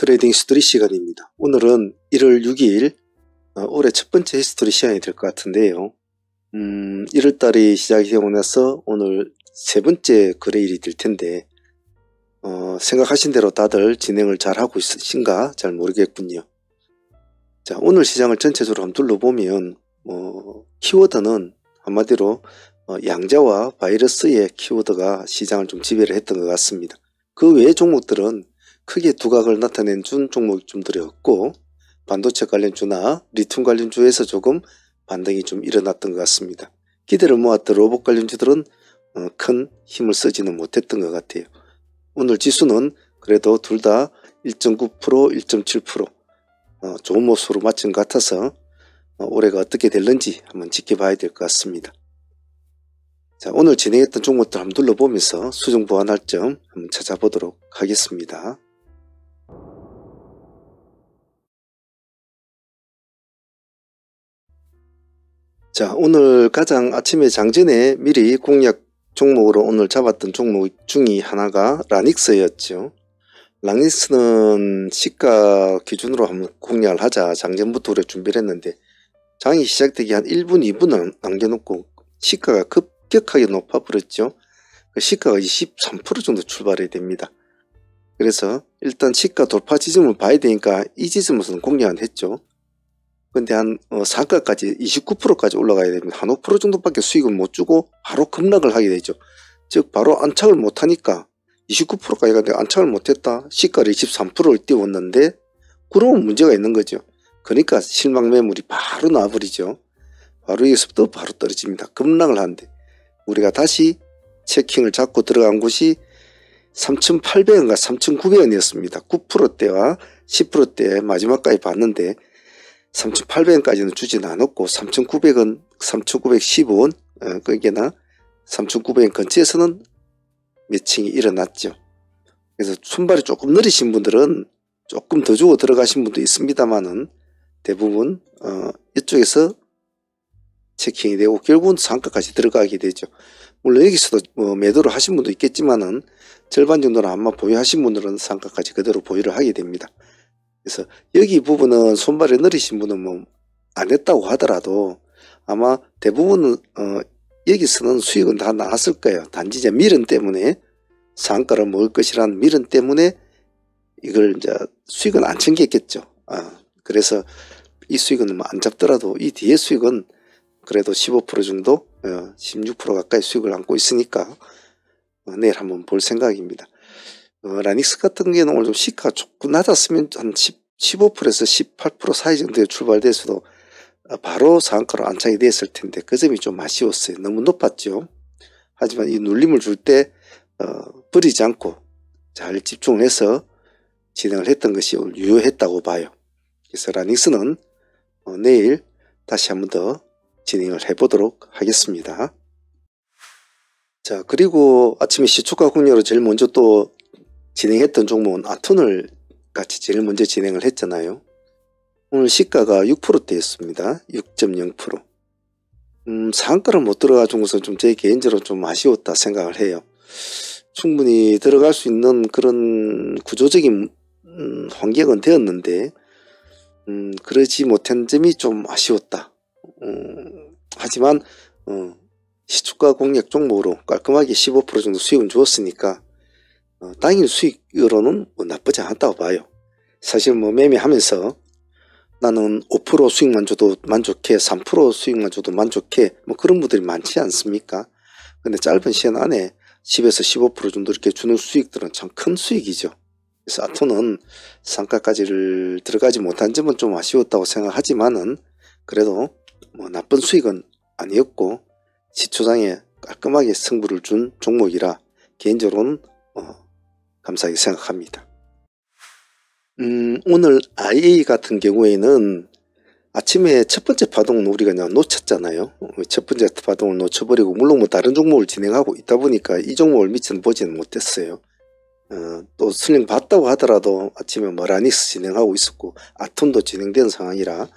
트레이딩 히스토리 시간입니다. 오늘은 1월 6일 올해 첫 번째 히스토리 시간이 될 것 같은데요. 1월달이 시작이 되고 나서 오늘 세 번째 거래일이 될 텐데 생각하신 대로 다들 진행을 잘 하고 있으신가 잘 모르겠군요. 자, 오늘 시장을 전체적으로 한번 둘러보면 키워드는 한마디로 양자와 바이러스의 키워드가 시장을 좀 지배를 했던 것 같습니다. 그 외의 종목들은 크게 두각을 나타낸 종목이 좀 들었고, 반도체 관련주나 리튬 관련주에서 조금 반등이 좀 일어났던 것 같습니다. 기대를 모았던 로봇 관련주들은 큰 힘을 쓰지는 못했던 것 같아요. 오늘 지수는 그래도 둘 다 1.9%, 1.7% 좋은 모습으로 마친 것 같아서 올해가 어떻게 될는지 한번 지켜봐야 될 것 같습니다. 자, 오늘 진행했던 종목들 한번 둘러보면서 수정 보완할 점 한번 찾아보도록 하겠습니다. 자, 오늘 가장 아침에 장전에 미리 공략 종목으로 오늘 잡았던 종목 중에 하나가 라닉스였죠. 라닉스는 시가 기준으로 한번 공략을 하자 장전부터 우리가 준비를 했는데, 장이 시작되기 한 1분, 2분 남겨놓고 시가가 급격하게 높아버렸죠. 시가가 23% 정도 출발해야 됩니다. 그래서 일단 시가 돌파 지점을 봐야 되니까 이 지점에서는 공략을 했죠. 근데 한 상가까지 29%까지 올라가야 됩니다. 한 5% 정도밖에 수익을 못 주고 바로 급락을 하게 되죠. 즉 바로 안착을 못하니까 29%까지 가는데 안착을 못했다. 시가를 23%를 띄웠는데 그러면 문제가 있는 거죠. 그러니까 실망 매물이 바로 나와버리죠. 바로 여기서부터 바로 떨어집니다. 급락을 하는데 우리가 다시 체킹을 잡고 들어간 곳이 3,800원과 3,900원이었습니다. 9%대와 10%대 마지막까지 봤는데 3,800원까지는 주진 않았고 3,900원, 3,915원 거기나 3,900원 근처에서는 매칭이 일어났죠. 그래서 순발이 조금 느리신 분들은 조금 더 주고 들어가신 분도 있습니다만은 대부분 이쪽에서 체킹이 되고 결국은 상가까지 들어가게 되죠. 물론 여기서도 매도를 하신 분도 있겠지만은 절반 정도는 아마 보유하신 분들은 상가까지 그대로 보유를 하게 됩니다. 그래서 여기 부분은 손발이 느리신 분은 안 했다고 하더라도 아마 대부분은 여기서는 수익은 다 나왔을 거예요. 단지 이제 미련 때문에 상가를 먹을 것이라는 미련 때문에 이걸 이제 수익은 안 챙겼겠죠. 그래서 이 수익은 안 잡더라도 이 뒤에 수익은 그래도 15% 정도 16% 가까이 수익을 안고 있으니까 내일 한번 볼 생각입니다. 라닉스 같은 경우는 오늘 좀 시가가 조금 낮았으면 한 15%에서 18% 사이 정도에 출발돼서도 바로 상한가로 안착이 됐을 텐데 그 점이 좀 아쉬웠어요. 너무 높았죠. 하지만 이 눌림을 줄 때 버리지 않고 잘 집중을 해서 진행을 했던 것이 유효했다고 봐요. 그래서 라닉스는 내일 다시 한번 더 진행을 해보도록 하겠습니다. 자, 그리고 아침에 시초가 공략으로 제일 먼저 또 진행했던 종목은 아톤을 같이 제일 먼저 진행을 했잖아요. 오늘 시가가 6%대였습니다. 6.0%. 상한가를 못 들어가준 것은 좀 제 개인적으로 좀 아쉬웠다 생각을 해요. 충분히 들어갈 수 있는 그런 구조적인 환경은 되었는데 그러지 못한 점이 좀 아쉬웠다. 하지만 시초가 공략 종목으로 깔끔하게 15% 정도 수익은 주었으니까 당일 수익으로는 나쁘지 않았다고 봐요. 사실 매매하면서 나는 5% 수익만 줘도 만족해, 3% 수익만 줘도 만족해, 그런 분들이 많지 않습니까? 근데 짧은 시간 안에 10에서 15% 정도 이렇게 주는 수익들은 참 큰 수익이죠. 그래서 아토는 상가까지를 들어가지 못한 점은 좀 아쉬웠다고 생각하지만은 그래도 나쁜 수익은 아니었고 시초장에 깔끔하게 승부를 준 종목이라 개인적으로는 감사하게 생각합니다. 오늘 IA 같은 경우에는 아침에 첫 번째 파동은 우리가 놓쳤잖아요. 첫 번째 파동을 놓쳐버리고 물론 다른 종목을 진행하고 있다 보니까 이 종목을 미처 보지는 못했어요. 또 슬링 봤다고 하더라도 아침에 라닉스 진행하고 있었고 아톤도 진행된 상황이라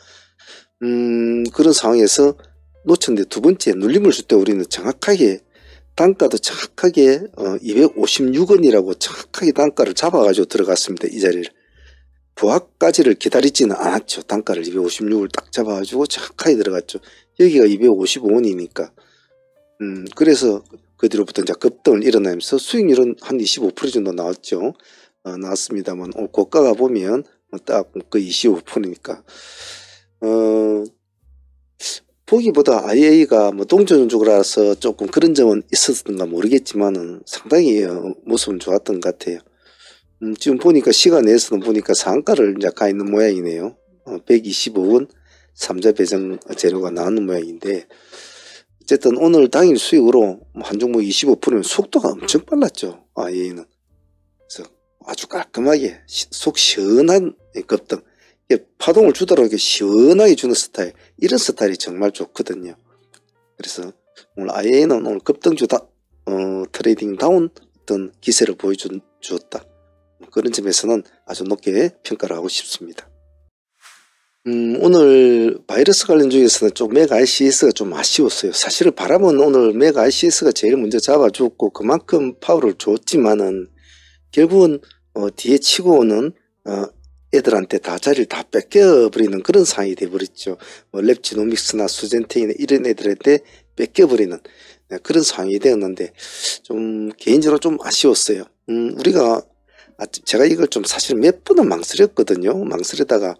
그런 상황에서 놓쳤는데 두 번째 눌림을 줄 때 우리는 정확하게 단가도 정확하게 256원이라고 정확하게 단가를 잡아가지고 들어갔습니다. 이 자리를. 부합까지를 기다리지는 않았죠. 단가를 256을 딱 잡아가지고 정확하게 들어갔죠. 여기가 255원이니까. 그래서 그 뒤로부터 이제 급등을 일어나면서 수익률은 한 25% 정도 나왔죠. 나왔습니다만 고가가 보면 딱 거의 25%니까 보기보다 IA가 뭐 동전주라서 조금 그런 점은 있었던가 모르겠지만은 상당히 모습은 좋았던 것 같아요. 지금 보니까 시간 내에서는 보니까 상한가를 이제 가 있는 모양이네요. 125원 3자 배정 재료가 나오는 모양인데 어쨌든 오늘 당일 수익으로 한 종목 25%면 속도가 엄청 빨랐죠. IA는. 그래서 아주 깔끔하게 속 시원한 급등. 파동을 주더라도 이렇게 시원하게 주는 스타일. 이런 스타일이 정말 좋거든요. 그래서 오늘 IA는 오늘 급등주다 트레이딩 다운 어떤 기세를 보여주었다. 그런 점에서는 아주 높게 평가를 하고 싶습니다. 오늘 바이러스 관련 중에서는 좀 메가 ICS가 좀 아쉬웠어요. 사실은 바람은 오늘 메가 ICS가 제일 먼저 잡아줬고 그만큼 파워를 줬지만은 결국은 뒤에 치고 오는 애들한테 다 자리를 다 뺏겨버리는 그런 상황이 돼버렸죠. 뭐 랩지노믹스나 수젠테이나 이런 애들한테 뺏겨버리는 그런 상황이 되었는데 좀 개인적으로 좀 아쉬웠어요. 우리가 제가 이걸 좀 사실 몇 번은 망설였거든요. 망설이다가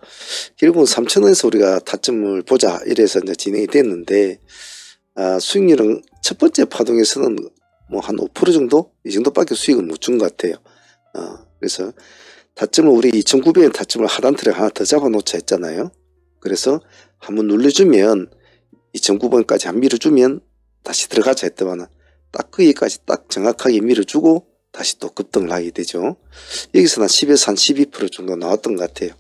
결국은 3,000원에서 우리가 타점을 보자 이래서 이제 진행이 됐는데 수익률은 첫 번째 파동에서는 뭐 한 5% 정도 이 정도밖에 수익을 못 준 것 같아요. 그래서 타점을 우리 2,900원 타점을 하단 틀에 하나 더 잡아 놓자 했잖아요. 그래서 한번 눌러주면 2,900원까지 한 밀어주면 다시 들어가자 했더만 딱 거기까지 딱 정확하게 밀어주고 다시 또 급등을 하게 되죠. 여기서는 한 10에서 한 12% 정도 나왔던 것 같아요.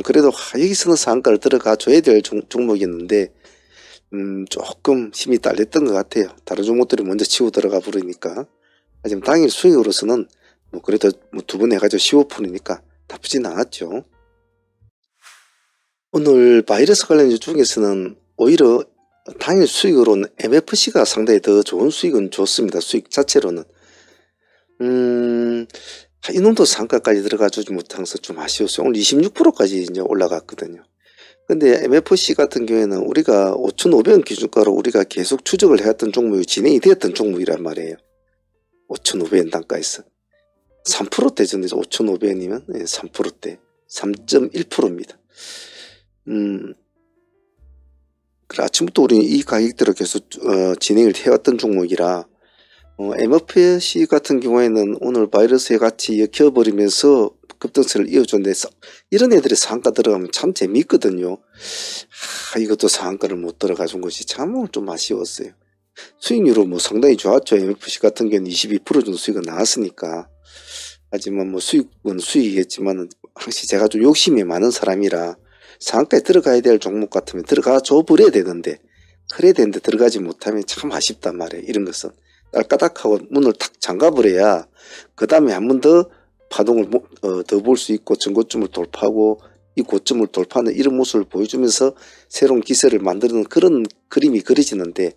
그래도 여기서는 상한가를 들어가 줘야 될 종목이었는데 조금 힘이 딸렸던 것 같아요. 다른 종목들이 먼저 치고 들어가 버리니까. 하지만 당일 수익으로서는 뭐 그래도 뭐 두 번 해가지고 15%니까 나쁘진 않았죠. 오늘 바이러스 관련 중에서는 오히려 당일 수익으로는 MFC가 상당히 더 좋은 수익은 좋습니다. 수익 자체로는. 이놈도 상가까지 들어가 주지 못해서 좀 아쉬웠어요. 오늘 26%까지 이제 올라갔거든요. 근데 MFC 같은 경우에는 우리가 5,500원 기준가로 우리가 계속 추적을 해왔던 종목이 진행이 되었던 종목이란 말이에요. 5,500원 단가에서 3%대 정도에서 5,500원이면 3%대 3.1%입니다. 그래 아침부터 우리는 이 가격대로 계속 진행을 해왔던 종목이라 MFC 같은 경우에는 오늘 바이러스에 같이 엮여버리면서 급등세를 이어줬는데 이런 애들이 상한가 들어가면 참 재미있거든요. 이것도 상한가를 못 들어가 준 것이 참 좀 아쉬웠어요. 수익률은 뭐 상당히 좋았죠. MFC 같은 경우는 22% 정도 수익은 나왔으니까. 하지만 뭐 수익은 수익이겠지만 항상 제가 좀 욕심이 많은 사람이라 상한가에 들어가야 될 종목 같으면 들어가 줘 버려야 되는데 그래야 되는데 들어가지 못하면 참 아쉽단 말이에요. 이런 것은 깔까닥하고 문을 탁 잠가버려야 그 다음에 한 번 더 파동을 더 볼 수 있고 전고점을 돌파하고 이 고점을 돌파하는 이런 모습을 보여주면서 새로운 기세를 만드는 그런 그림이 그려지는데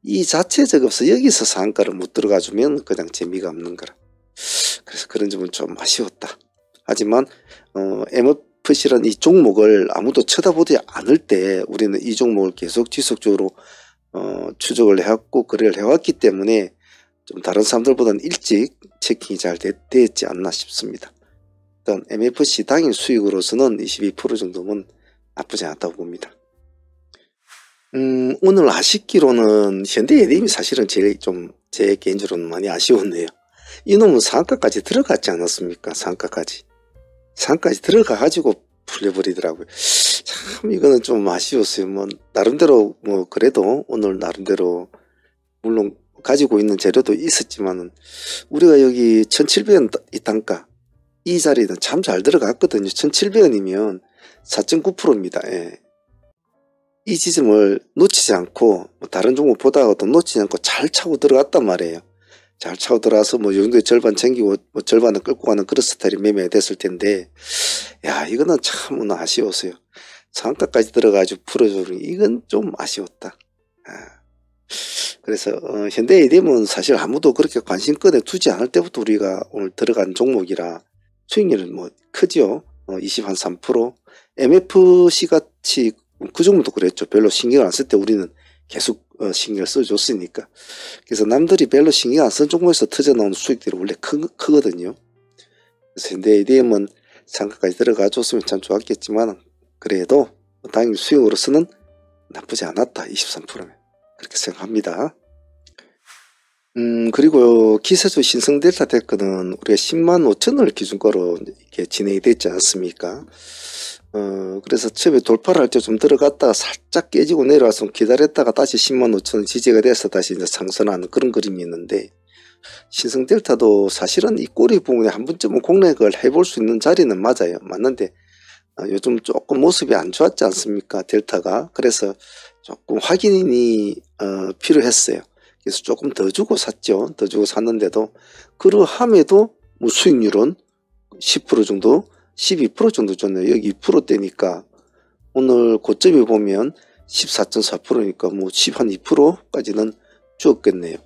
이 자체적 없어 여기서 상한가를 못 들어가 주면 그냥 재미가 없는 거라. 그래서 그런 점은 좀 아쉬웠다. 하지만 MFC라는 이 종목을 아무도 쳐다보지 않을 때 우리는 이 종목을 계속 지속적으로 추적을 해왔고 거래를 해왔기 때문에 좀 다른 사람들보다는 일찍 체킹이 잘 됐지 않나 싶습니다. 일단 MFC 당일 수익으로서는 22% 정도면 나쁘지 않다고 봅니다. 오늘 아쉽기로는 현대해림이 사실은 제일 좀 제 개인적으로는 많이 아쉬웠네요. 이놈은 상한가까지 들어갔지 않았습니까? 상한가까지 들어가 가지고 풀려버리더라고요. 참 이거는 좀 아쉬웠어요. 뭐 나름대로 뭐 그래도 오늘 나름대로 물론 가지고 있는 재료도 있었지만은 우리가 여기 1,700원 이 단가 이 자리는 참 잘 들어갔거든요. 1,700원이면 4.9%입니다. 예. 이 지점을 놓치지 않고 뭐 다른 종목 보다가도 놓치지 않고 잘 차고 들어갔단 말이에요. 잘 차고 들어와서 뭐 이 정도의 절반 챙기고 뭐 절반을 끌고 가는 그런 스타일이 매매가 됐을 텐데 야 이거는 참 오늘 아쉬웠어요. 상한가까지 들어가지고 풀어주는 이건 좀 아쉬웠다. 그래서 현대해림은 사실 아무도 그렇게 관심권에 두지 않을 때부터 우리가 오늘 들어간 종목이라 수익률은 뭐 크죠. 23%. MFC 같이 그 정도도 그랬죠. 별로 신경 안 쓸 때 우리는 계속 신경을 써줬으니까. 그래서 남들이 별로 신경 안 쓴 종목에서 터져나오는 수익들이 원래 크거든요. 그래서 현대 ADM은 상가까지 들어가 줬으면 참 좋았겠지만 그래도 당연히 수익으로서는 나쁘지 않았다. 23%면 그렇게 생각합니다. 그리고 기세주 신성델타 테크는 우리가 105,000원을 기준가로 이렇게 진행이 됐지 않습니까? 그래서 처음에 돌파를 할 때 좀 들어갔다가 살짝 깨지고 내려와서 기다렸다가 다시 105,000원 지지가 돼서 다시 이제 상승하는 그런 그림이 있는데, 신성델타도 사실은 이 꼬리 부분에 한 번쯤은 공략을 해볼 수 있는 자리는 맞아요. 맞는데 요즘 조금 모습이 안 좋았지 않습니까? 델타가. 그래서 조금 확인이 필요했어요. 그래서 조금 더 주고 샀죠. 더 주고 샀는데도 그러함에도 뭐 수익률은 10% 정도 12% 정도 줬네요. 여기 2%대니까 오늘 고점에 보면 14.4%니까 뭐 12%까지는 주었겠네요.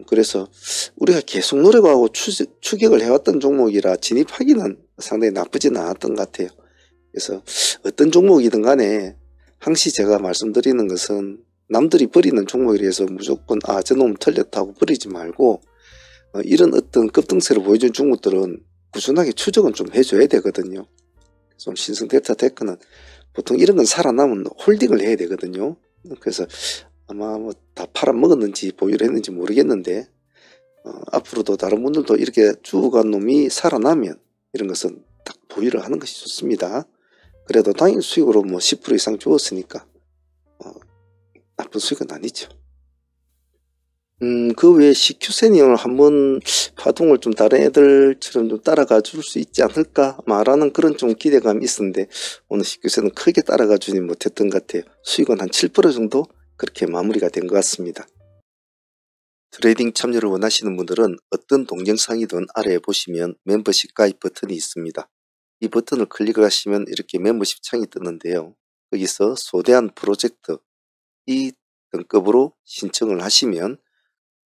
그래서 우리가 계속 노력하고 추격을 해왔던 종목이라 진입하기는 상당히 나쁘지는 않았던 것 같아요. 그래서 어떤 종목이든 간에 항시 제가 말씀드리는 것은 남들이 버리는 종목에 대해서 무조건 저놈 틀렸다고 버리지 말고 이런 어떤 급등세를 보여준 종목들은 꾸준하게 추적은 좀 해줘야 되거든요. 좀 신성델타 테크는 보통 이런 건 살아남으면 홀딩을 해야 되거든요. 그래서 아마 뭐 다 팔아먹었는지 보유를 했는지 모르겠는데 앞으로도 다른 분들도 이렇게 주간 놈이 살아나면 이런 것은 딱 보유를 하는 것이 좋습니다. 그래도 당일 수익으로 뭐 10% 이상 주었으니까 나쁜 수익은 아니죠. 그 외에 CQ세니언을 한번 파동을 좀 다른 애들처럼 좀 따라가 줄 수 있지 않을까 말하는 그런 좀 기대감이 있었는데 오늘 CQ세는 크게 따라가 주지 못했던 것 같아요. 수익은 한 7% 정도 그렇게 마무리가 된 것 같습니다. 트레이딩 참여를 원하시는 분들은 어떤 동영상이든 아래에 보시면 멤버십 가입 버튼이 있습니다. 이 버튼을 클릭을 하시면 이렇게 멤버십 창이 뜨는데요. 여기서 소대한 프로젝트 이 등급으로 신청을 하시면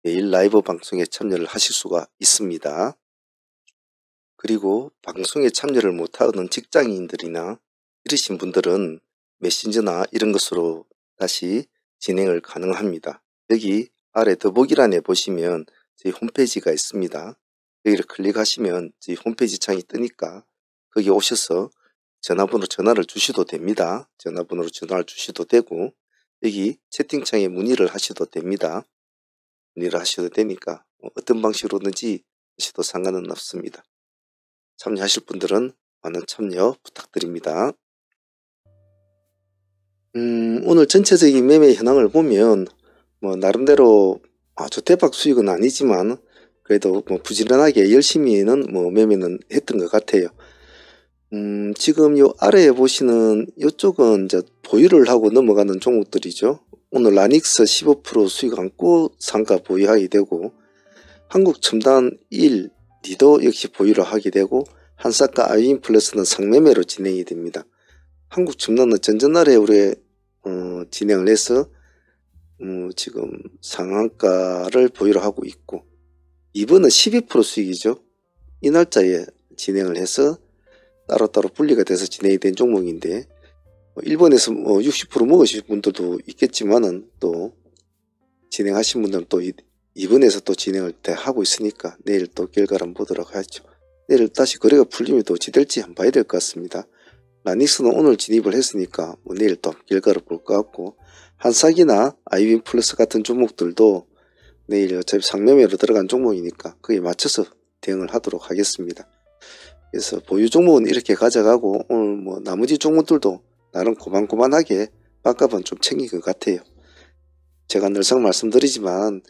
매일 라이브 방송에 참여를 하실 수가 있습니다. 그리고 방송에 참여를 못하는 직장인들이나 이러신 분들은 메신저나 이런 것으로 다시 진행을 가능합니다. 여기 아래 더보기란에 보시면 저희 홈페이지가 있습니다. 여기를 클릭하시면 저희 홈페이지 창이 뜨니까 거기 오셔서 전화번호 전화를 주셔도 됩니다. 전화번호로 전화를 주셔도 되고 여기 채팅창에 문의를 하셔도 됩니다. 문의를 하셔도 되니까 어떤 방식으로든지 하셔도 상관은 없습니다. 참여하실 분들은 많은 참여 부탁드립니다. 오늘 전체적인 매매 현황을 보면 뭐 나름대로 아주 대박 수익은 아니지만 그래도 뭐 부지런하게 열심히는 뭐 매매는 했던 것 같아요. 지금 요 아래에 보시는 이쪽은 이제 보유를 하고 넘어가는 종목들이죠. 오늘 라닉스 15% 수익 안고 상가 보유하게 되고 한국첨단 1, 니도 역시 보유를 하게 되고 한사카 아이윈플러스는 상매매로 진행이 됩니다. 한국첨단은 전전날에 우리 진행을 해서 지금 상한가를 보유를 하고 있고 이번은 12% 수익이죠. 이 날짜에 진행을 해서 따로따로 분리가 돼서 진행이 된 종목인데 일본에서 60% 먹으실 분들도 있겠지만은 또 진행하신 분들은 또 이번에서 또 진행을 하고 있으니까 내일 또 결과를 한번 보도록 하죠. 내일 다시 거래가 풀리면 또 어찌될지 한번 봐야 될 것 같습니다. 라닉스는 오늘 진입을 했으니까 뭐 내일 또 결과를 볼 것 같고 한삭이나 아이윈플러스 같은 종목들도 내일 어차피 상매매로 들어간 종목이니까 거기에 맞춰서 대응을 하도록 하겠습니다. 그래서 보유 종목은 이렇게 가져가고 오늘 뭐 나머지 종목들도 나름 고만고만하게 밥값은 좀 챙긴 것 같아요. 제가 늘상 말씀드리지만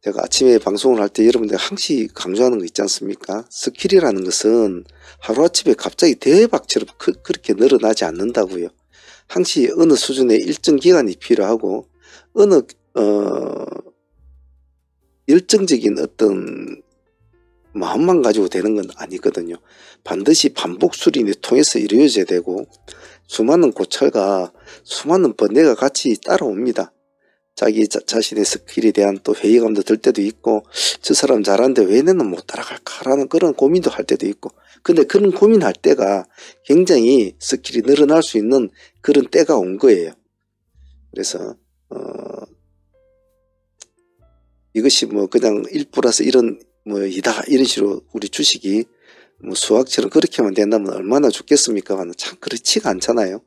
제가 아침에 방송을 할 때 여러분들 항시 강조하는 거 있지 않습니까? 스킬이라는 것은 하루아침에 갑자기 대박처럼 그렇게 늘어나지 않는다고요. 항시 어느 수준의 일정 기간이 필요하고 어느 열정적인 어떤 마음만 가지고 되는 건 아니거든요. 반드시 반복 수린을 통해서 이루어져야 되고 수많은 고찰과 수많은 번뇌가 같이 따라옵니다. 자기 자신의 스킬에 대한 또 회의감도 들 때도 있고, 저 사람 잘하는데 왜 내는 못 따라갈까라는 그런 고민도 할 때도 있고, 근데 그런 고민할 때가 굉장히 스킬이 늘어날 수 있는 그런 때가 온 거예요. 그래서 이것이 뭐 그냥 1+1은 뭐 2다 이런 식으로 우리 주식이 뭐 수학처럼 그렇게만 된다면 얼마나 좋겠습니까? 참 그렇지가 않잖아요.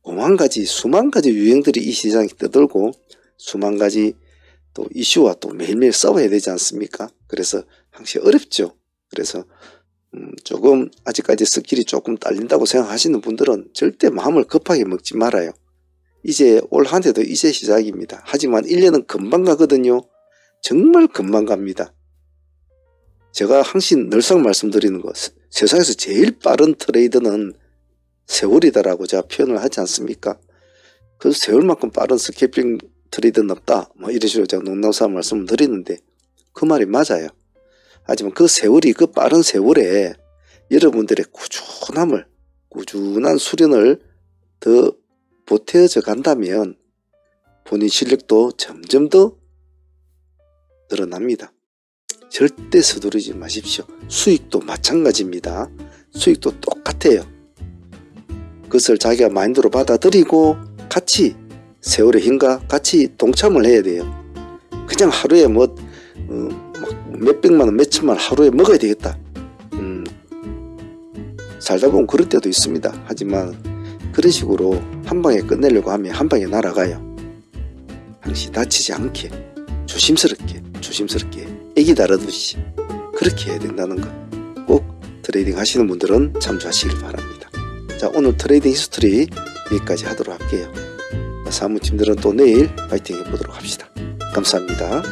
오만 가지 수만 가지 유형들이 이 시장에 떠들고 수만 가지 또 이슈와 또 매일매일 싸워야 되지 않습니까? 그래서 항상 어렵죠. 그래서 조금 아직까지 스킬이 조금 딸린다고 생각하시는 분들은 절대 마음을 급하게 먹지 말아요. 이제 올 한 해도 이제 시작입니다. 하지만 1년은 금방 가거든요. 정말 금방 갑니다. 제가 항상 늘상 말씀드리는 것, 세상에서 제일 빠른 트레이드는 세월이다라고 제가 표현을 하지 않습니까? 그래서 세월만큼 빠른 스캐핑 트레이드는 없다, 뭐 이런 식으로 제가 농담삼아 말씀을 드리는데 그 말이 맞아요. 하지만 그 세월이, 그 빠른 세월에 여러분들의 꾸준한 수련을 더 보태어져 간다면 본인 실력도 점점 더 늘어납니다. 절대 서두르지 마십시오. 수익도 마찬가지입니다. 수익도 똑같아요. 그것을 자기가 마인드로 받아들이고 같이 세월의 힘과 같이 동참을 해야 돼요. 그냥 하루에 뭐 몇백만 원, 몇천만 원 하루에 먹어야 되겠다. 살다 보면 그럴 때도 있습니다. 하지만 그런 식으로 한 방에 끝내려고 하면 한 방에 날아가요. 항상 다치지 않게 조심스럽게 애기 다루듯이 그렇게 해야 된다는 것 꼭 트레이딩 하시는 분들은 참조하시길 바랍니다. 자, 오늘 트레이딩 히스토리 여기까지 하도록 할게요. 사무팀들은 또 내일 파이팅 해보도록 합시다. 감사합니다.